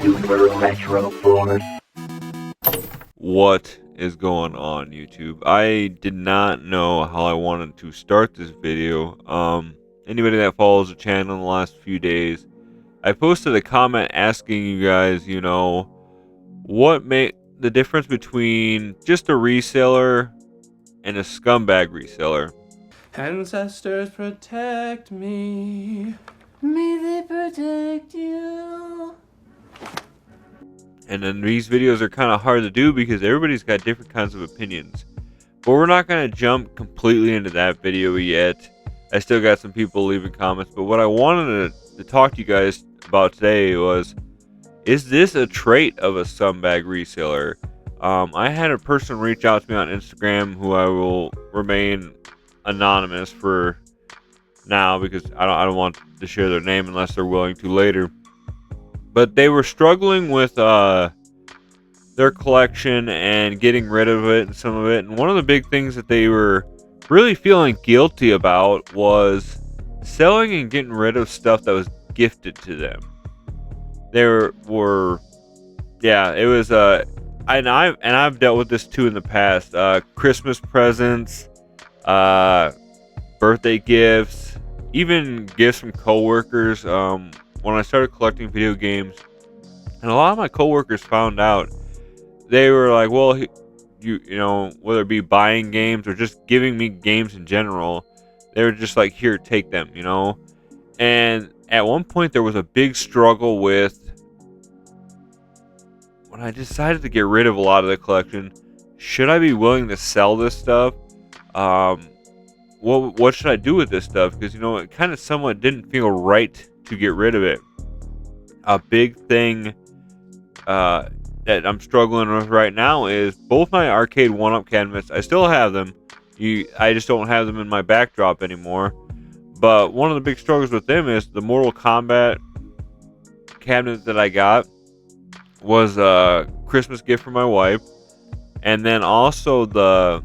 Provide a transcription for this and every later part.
Super Retro Force. What is going on, YouTube? I did not know how I wanted to start this video. Anybody that follows the channel in the last few days, I posted a comment asking you guys, what made the difference between just a reseller and a scumbag reseller. Ancestors protect me. May they protect you. And then these videos are kind of hard to do because everybody's got different kinds of opinions. But we're not going to jump completely into that video yet. I still got some people leaving comments. But what I wanted to talk to you guys about today was, is this a trait of a scumbag reseller? I had a person reach out to me on Instagram who I will remain anonymous for now because I don't want to share their name unless they're willing to later. But they were struggling with their collection and getting rid of it and some of it. And one of the big things that they were really feeling guilty about was selling and getting rid of stuff that was gifted to them. It was and I've dealt with this too in the past. Christmas presents, birthday gifts, even gifts from coworkers. When I started collecting video games, and a lot of my coworkers found out, they were like, well, whether it be buying games or just giving me games in general, they were just like, here, take them, And at one point there was a big struggle with, when I decided to get rid of a lot of the collection, should I be willing to sell this stuff? What should I do with this stuff? Because, it kind of somewhat didn't feel right to get rid of it. A big thing that I'm struggling with right now is both my arcade 1-up cabinets. I still have them. I just don't have them in my backdrop anymore. But one of the big struggles with them is the Mortal Kombat cabinet that I got was a Christmas gift for my wife. And then also the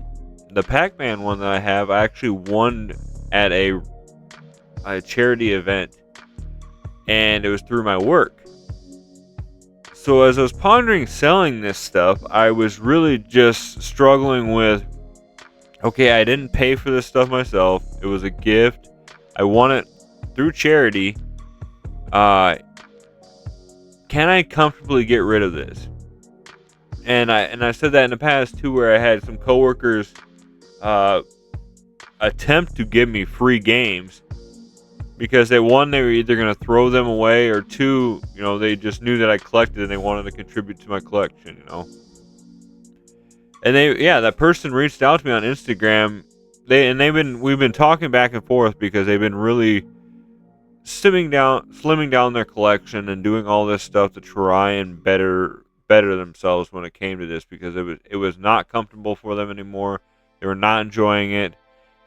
Pac-Man one that I have, I actually won at a charity event. And it was through my work. So as I was pondering selling this stuff, I was really just struggling with, okay, I didn't pay for this stuff myself. It was a gift. I won it through charity. Can I comfortably get rid of this? And I said that in the past too, where I had some coworkers attempt to give me free games. Because they were either going to throw them away, or two, they just knew that I collected and they wanted to contribute to my collection, And that person reached out to me on Instagram. We've been talking back and forth because they've been really slimming down their collection and doing all this stuff to try and better themselves when it came to this, because it was not comfortable for them anymore. They were not enjoying it.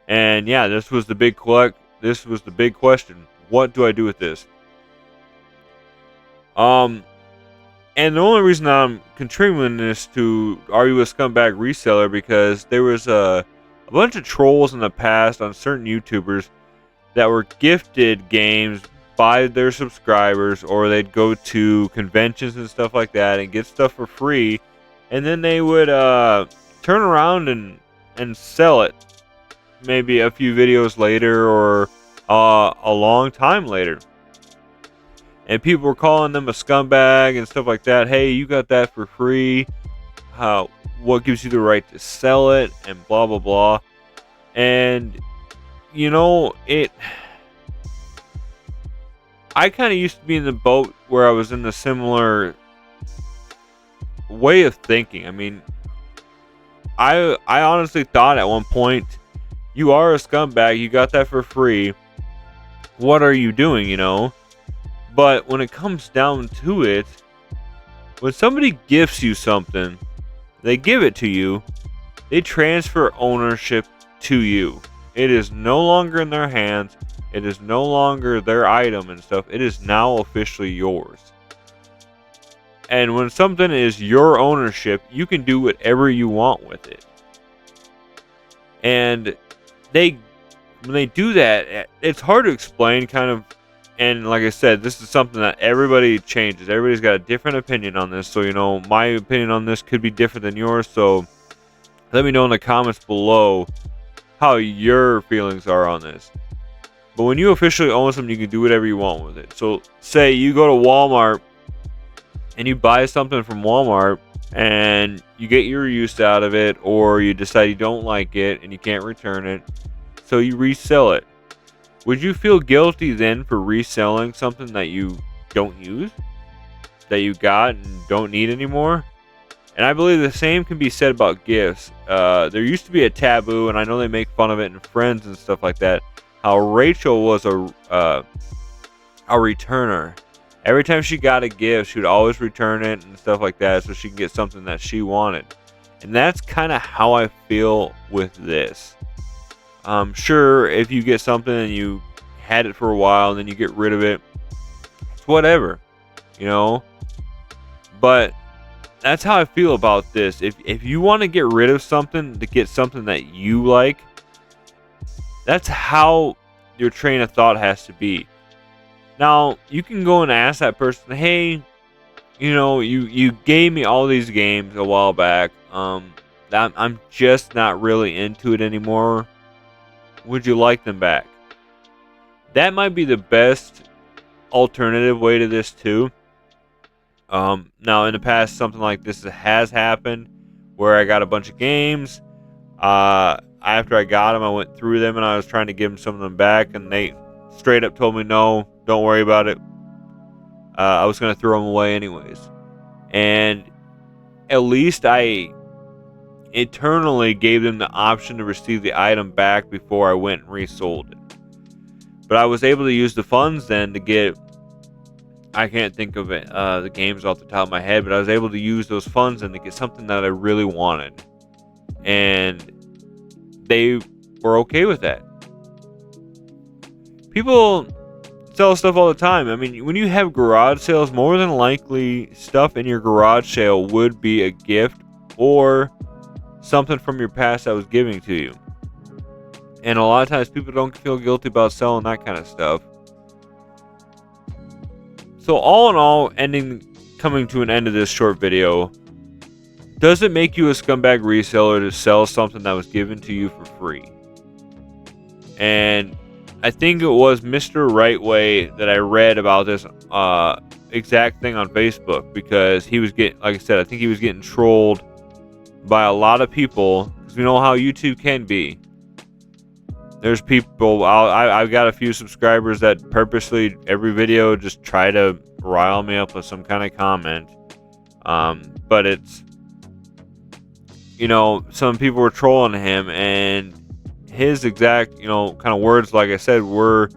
And this was the big question. What do I do with this? And the only reason I'm contributing this to Are You a Scumbag Reseller, because there was a bunch of trolls in the past on certain YouTubers that were gifted games by their subscribers, or they'd go to conventions and stuff like that and get stuff for free, and then they would turn around and sell it maybe a few videos later, or a long time later. And people were calling them a scumbag and stuff like that. Hey, you got that for free. What gives you the right to sell it? And blah, blah, blah. And, I kind of used to be in the boat where I was in a similar way of thinking. I mean, I honestly thought at one point, you are a scumbag. You got that for free. What are you doing, But when it comes down to it, when somebody gifts you something, they give it to you, they transfer ownership to you. It is no longer in their hands. It is no longer their item and stuff. It is now officially yours. And when something is your ownership, you can do whatever you want with it. And when they do that, it's hard to explain kind of and like I said, this is something that everybody changes. Everybody's got a different opinion on this. So, my opinion on this could be different than yours. So let me know in the comments below how your feelings are on this. But when you officially own something, you can do whatever you want with it. So say you go to Walmart and you buy something from Walmart and you get your use out of it, or you decide you don't like it and you can't return it, so you resell it. Would you feel guilty then for reselling something that you don't use, that you got and don't need anymore? And I believe the same can be said about gifts. There used to be a taboo, and I know they make fun of it in Friends and stuff like that, how Rachel was a returner. Every time she got a gift, she would always return it and stuff like that so she can get something that she wanted. And that's kind of how I feel with this. Sure, if you get something and you had it for a while and then you get rid of it, it's whatever, But that's how I feel about this. If you want to get rid of something to get something that you like, that's how your train of thought has to be. Now, you can go and ask that person, hey, you gave me all these games a while back. I'm just not really into it anymore. Would you like them back? That might be the best alternative way to this too. Now in the past, something like this has happened where I got a bunch of games. After I got them, I went through them and I was trying to give them some of them back, and they straight up told me, no, don't worry about it. I was going to throw them away anyways. And at least I eternally gave them the option to receive the item back before I went and resold it. But I was able to use the funds then to get, I can't think of it, the games off the top of my head, but I was able to use those funds then to get something that I really wanted. And they were okay with that. People sell stuff all the time. I mean, when you have garage sales, more than likely stuff in your garage sale would be a gift or something from your past that was giving to you. And a lot of times people don't feel guilty about selling that kind of stuff. So all in all, coming to an end of this short video, does it make you a scumbag reseller to sell something that was given to you for free? And I think it was Mr. Rightway that I read about this exact thing on Facebook, because he was getting, like I said, I think he was getting trolled by a lot of people, because we know how YouTube can be. There's people, I've got a few subscribers that purposely every video just try to rile me up with some kind of comment. But it's, some people were trolling him, and his exact, kind of words, like I said, were,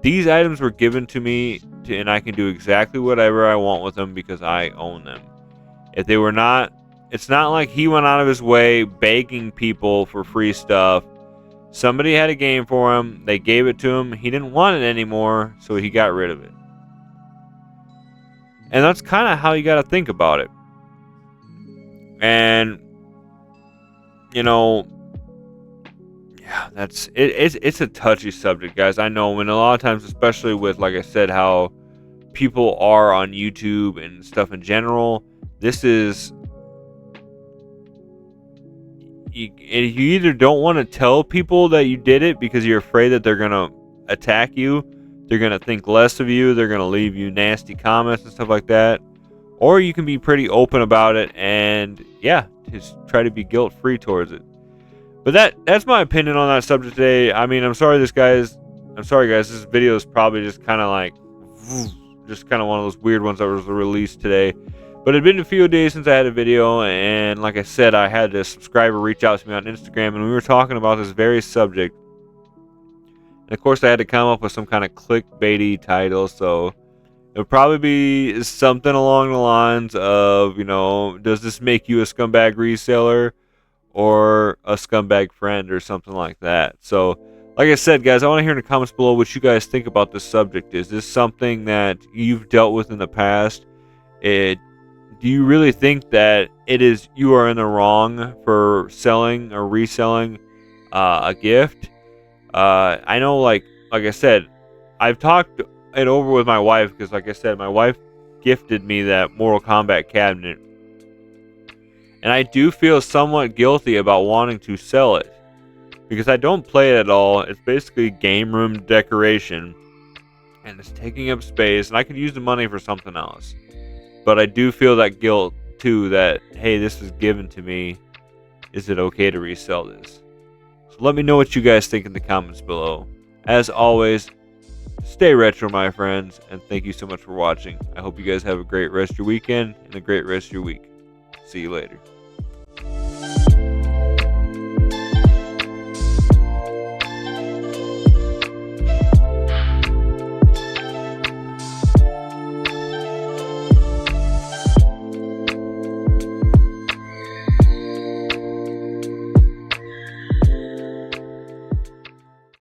these items were given to me and I can do exactly whatever I want with them because I own them. If they were not, it's not like he went out of his way begging people for free stuff. Somebody had a game for him, they gave it to him, he didn't want it anymore, so he got rid of it. And that's kind of how you got to think about it. And yeah, that's it. It's a touchy subject, guys. I know, and a lot of times, especially with, like I said, how people are on YouTube and stuff in general, this is, you either don't want to tell people that you did it because you're afraid that they're going to attack you, they're going to think less of you, they're going to leave you nasty comments and stuff like that, or you can be pretty open about it and, yeah, just try to be guilt-free towards it. But that's my opinion on that subject today. I mean, I'm sorry, guys. This video is probably just kind of like, just kind of one of those weird ones that was released today. But it had been a few days since I had a video, and like I said, I had a subscriber reach out to me on Instagram, and we were talking about this very subject. And of course, I had to come up with some kind of clickbaity title, so it would probably be something along the lines of, does this make you a scumbag reseller or a scumbag friend or something like that? So, like I said, guys, I want to hear in the comments below what you guys think about this subject. Is this something that you've dealt with in the past? Do you really think that you are in the wrong for selling or reselling a gift? I know, like I said, I've talked it over with my wife because, like I said, my wife gifted me that Mortal Kombat cabinet. And I do feel somewhat guilty about wanting to sell it because I don't play it at all. It's basically game room decoration and it's taking up space, and I could use the money for something else. But I do feel that guilt too that, hey, this was given to me. Is it okay to resell this? So let me know what you guys think in the comments below. As always, stay retro, my friends, and thank you so much for watching. I hope you guys have a great rest of your weekend and a great rest of your week. See you later.